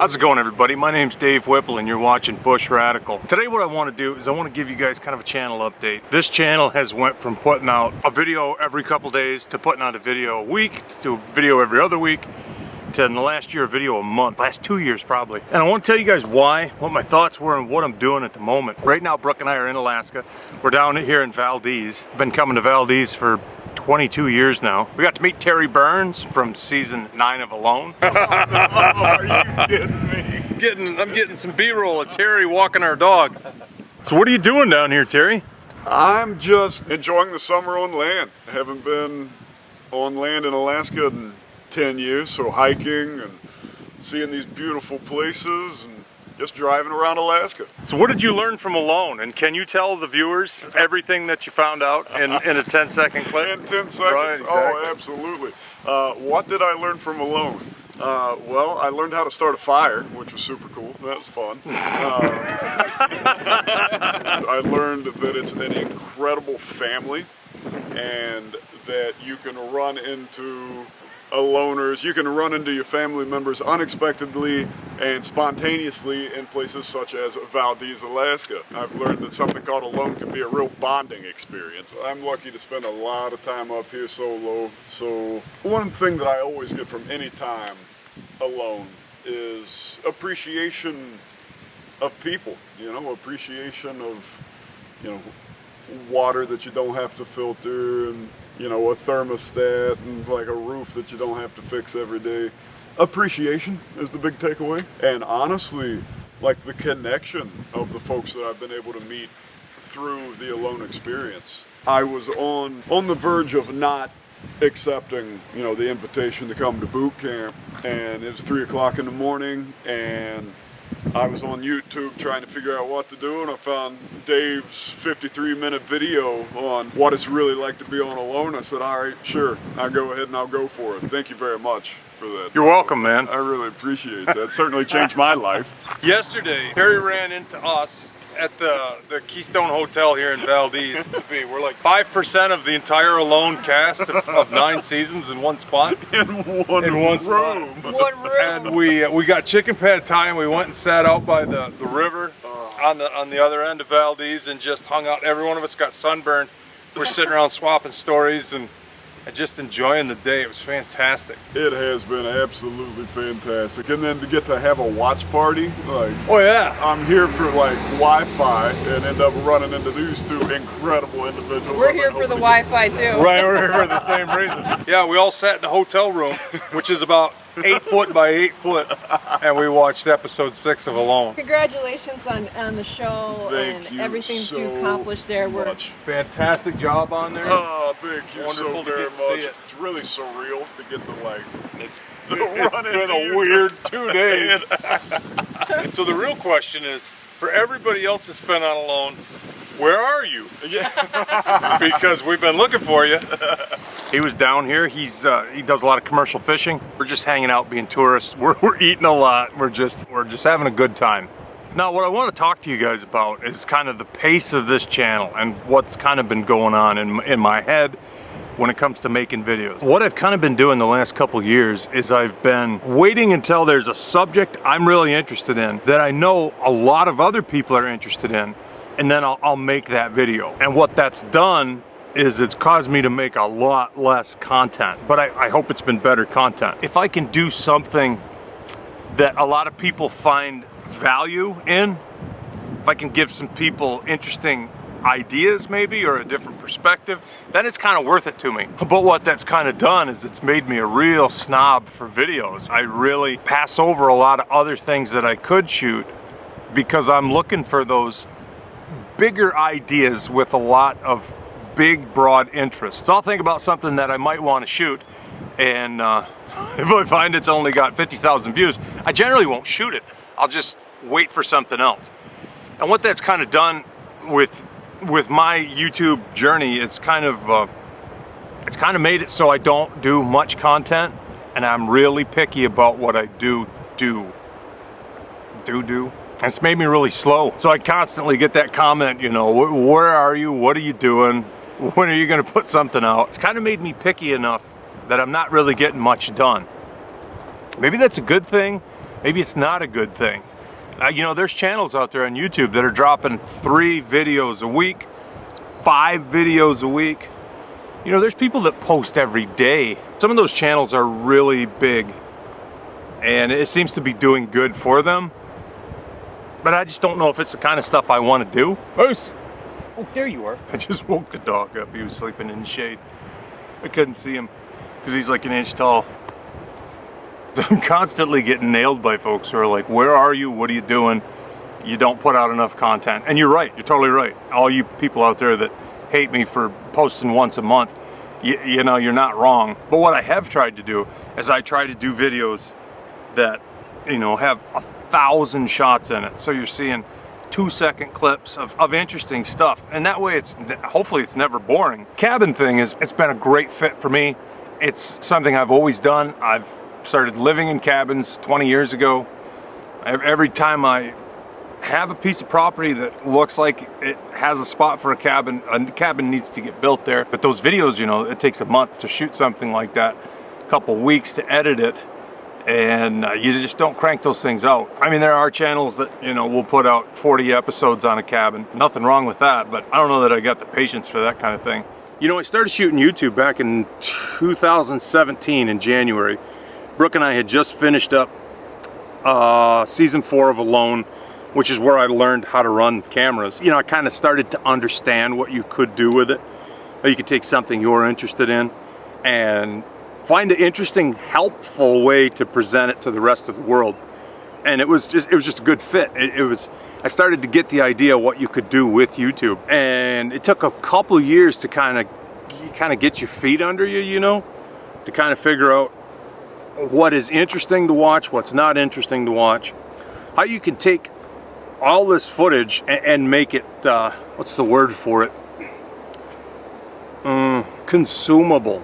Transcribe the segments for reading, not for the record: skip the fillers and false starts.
How's it going, everybody? My name's Dave Whipple and you're watching Bushradical. Today what I want to do is I want to give you guys kind of a channel update. This channel has went from putting out a video every couple days to putting out a video a week to a video every other week to in the last year a video a month, last 2 years probably. And I want to tell you guys why, what my thoughts were and what I'm doing at the moment. Right now Brooke and I are in Alaska. We're down here in Valdez. Been coming to Valdez for 22 years now. We got to meet Terry Burns from season 9 of Alone. Are you kidding me? I'm getting some B-roll of Terry walking our dog. So what are you doing down here, Terry? I'm just enjoying the summer on land. I haven't been on land in Alaska in 10 years, so hiking and seeing these beautiful places and just driving around Alaska. So what did you learn from Alone? And can you tell the viewers everything that you found out in a 10-second clip? In 10 seconds? Right, exactly. Oh, absolutely. What did I learn from Alone? Well, I learned how to start a fire, which was super cool. That was fun. I learned that it's an incredible family and that you can run into aloners, you can run into your family members unexpectedly and spontaneously in places such as Valdez, Alaska. I've learned that something called Alone can be a real bonding experience. I'm lucky to spend a lot of time up here solo. So one thing that I always get from any time alone is appreciation of people, you know, appreciation of, you know, water that you don't have to filter and, you know, a thermostat and like a roof that you don't have to fix every day. Appreciation is the big takeaway. And honestly, like the connection of the folks that I've been able to meet through the Alone experience. I was on the verge of not accepting, you know, the invitation to come to boot camp, and it was 3 o'clock in the morning and I was on YouTube trying to figure out what to do, and I found Dave's 53-minute video on what it's really like to be on Alone. I said, all right, sure, I'll go ahead and I'll go for it. Thank you very much for that. You're welcome, man. I really appreciate that. It certainly changed my life. Yesterday, Terry ran into us at the Keystone Hotel here in Valdez. We're like 5% of the entire Alone cast of 9 seasons in one spot. In one room. One room. And we got chicken pad thai and we went and sat out by the river on the other end of Valdez and just hung out. Every one of us got sunburned. We're sitting around swapping stories and just enjoying the day. It was fantastic. It has been absolutely fantastic. And then to get to have a watch party, like, oh yeah, I'm here for like Wi-Fi and end up running into these two incredible individuals. We're here for the Wi-Fi too. Right, we're here for the same reason. Yeah, we all sat in a hotel room, which is about 8 foot by 8 foot, and we watched episode 6 of Alone. Congratulations on the show. Thank and you everything so you accomplished there. We're fantastic job on there. Oh, thank you Wonderful so to very get to see much. it. It's really surreal to get to like, It's been a weird 2 days. So the real question is, for everybody else that's been on Alone, where are you? Yeah. Because we've been looking for you. He was down here. He does a lot of commercial fishing. We're just hanging out, being tourists. We're eating a lot. We're just having a good time. Now, what I want to talk to you guys about is kind of the pace of this channel and what's kind of been going on in my head when it comes to making videos. What I've kind of been doing the last couple years is I've been waiting until there's a subject I'm really interested in that I know a lot of other people are interested in, and then I'll make that video. And what that's done is it's caused me to make a lot less content, but I hope it's been better content. If I can do something that a lot of people find value in, if I can give some people interesting ideas maybe or a different perspective, then it's kind of worth it to me. But what that's kind of done is it's made me a real snob for videos. I really pass over a lot of other things that I could shoot because I'm looking for those bigger ideas with a lot of big, broad interests. So I'll think about something that I might want to shoot, and if I find it's only got 50,000 views, I generally won't shoot it. I'll just wait for something else. And what that's kind of done with my YouTube journey is it's kind of made it so I don't do much content, and I'm really picky about what I do. And it's made me really slow. So I constantly get that comment, you know, where are you? What are you doing? When are you gonna put something out? It's kind of made me picky enough that I'm not really getting much done. Maybe that's a good thing. maybe it's not a good thing. You know, there's channels out there on YouTube that are dropping 3 videos a week, 5 videos a week. You know, there's people that post every day. Some of those channels are really big, and it seems to be doing good for them. But I just don't know if it's the kind of stuff I want to do. Oh, there you are. I just woke the dog up. He was sleeping in the shade. I couldn't see him because he's like an inch tall. I'm constantly getting nailed by folks who are like, where are you? What are you doing? You don't put out enough content. And you're right. You're totally right. All you people out there that hate me for posting once a month, you know, you're not wrong. But what I have tried to do is I try to do videos that, you know, have 1,000 shots in it. So you're seeing 2-second clips of interesting stuff. And that way hopefully it's never boring. Cabin thing it's been a great fit for me. It's something I've always done. I've started living in cabins 20 years ago. Every time I have a piece of property that looks like it has a spot for a cabin needs to get built there. But those videos, you know, it takes a month to shoot something like that, a couple weeks to edit it, and you just don't crank those things out. I mean, there are channels that, you know, will put out 40 episodes on a cabin. Nothing wrong with that, but I don't know that I got the patience for that kind of thing. You know, I started shooting YouTube back in 2017 in January. Brooke and I had just finished up season 4 of Alone, which is where I learned how to run cameras. You know, I kind of started to understand what you could do with it. You could take something you're interested in and find an interesting, helpful way to present it to the rest of the world. And it was just a good fit. I started to get the idea of what you could do with YouTube. And it took a couple years to kind of get your feet under you, you know, to kind of figure out what is interesting to watch, what's not interesting to watch, how you can take all this footage and make it, what's the word for it? Consumable.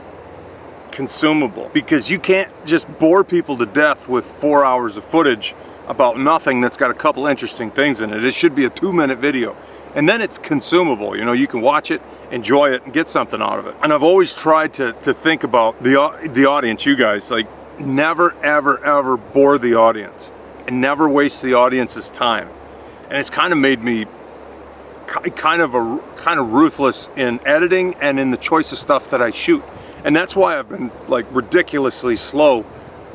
Because you can't just bore people to death with 4 hours of footage about nothing that's got a couple interesting things in it. It should be a 2-minute video. And then it's consumable. You know, you can watch it, enjoy it, and get something out of it. And I've always tried to think about the audience, you guys. Like, never, ever, ever bore the audience. And never waste the audience's time. And it's kind of made me kind of ruthless in editing and in the choice of stuff that I shoot. And that's why I've been like ridiculously slow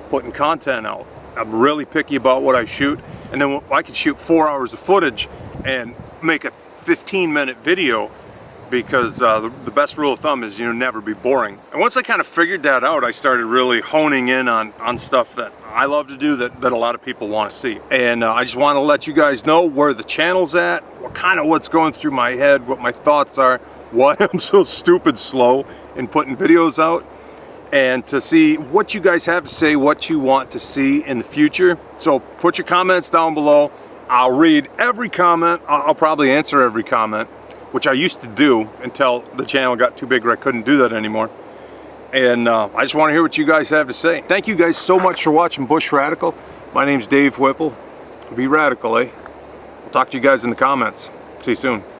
putting content out. I'm really picky about what I shoot, and then I could shoot 4 hours of footage and make a 15-minute video, because the best rule of thumb is, you know, never be boring. And once I kind of figured that out, I started really honing in on stuff that I love to do that a lot of people want to see. And I just want to let you guys know where the channel's at, what's going through my head, what my thoughts are, why I'm so stupid slow in putting videos out, and to see what you guys have to say, what you want to see in the future. So put your comments down below. I'll read every comment. I'll probably answer every comment, which I used to do until the channel got too big where I couldn't do that anymore. And I just want to hear what you guys have to say. Thank you guys so much for watching Bushradical. My name's Dave Whipple. Be radical, eh? I'll talk to you guys in the comments. See you soon.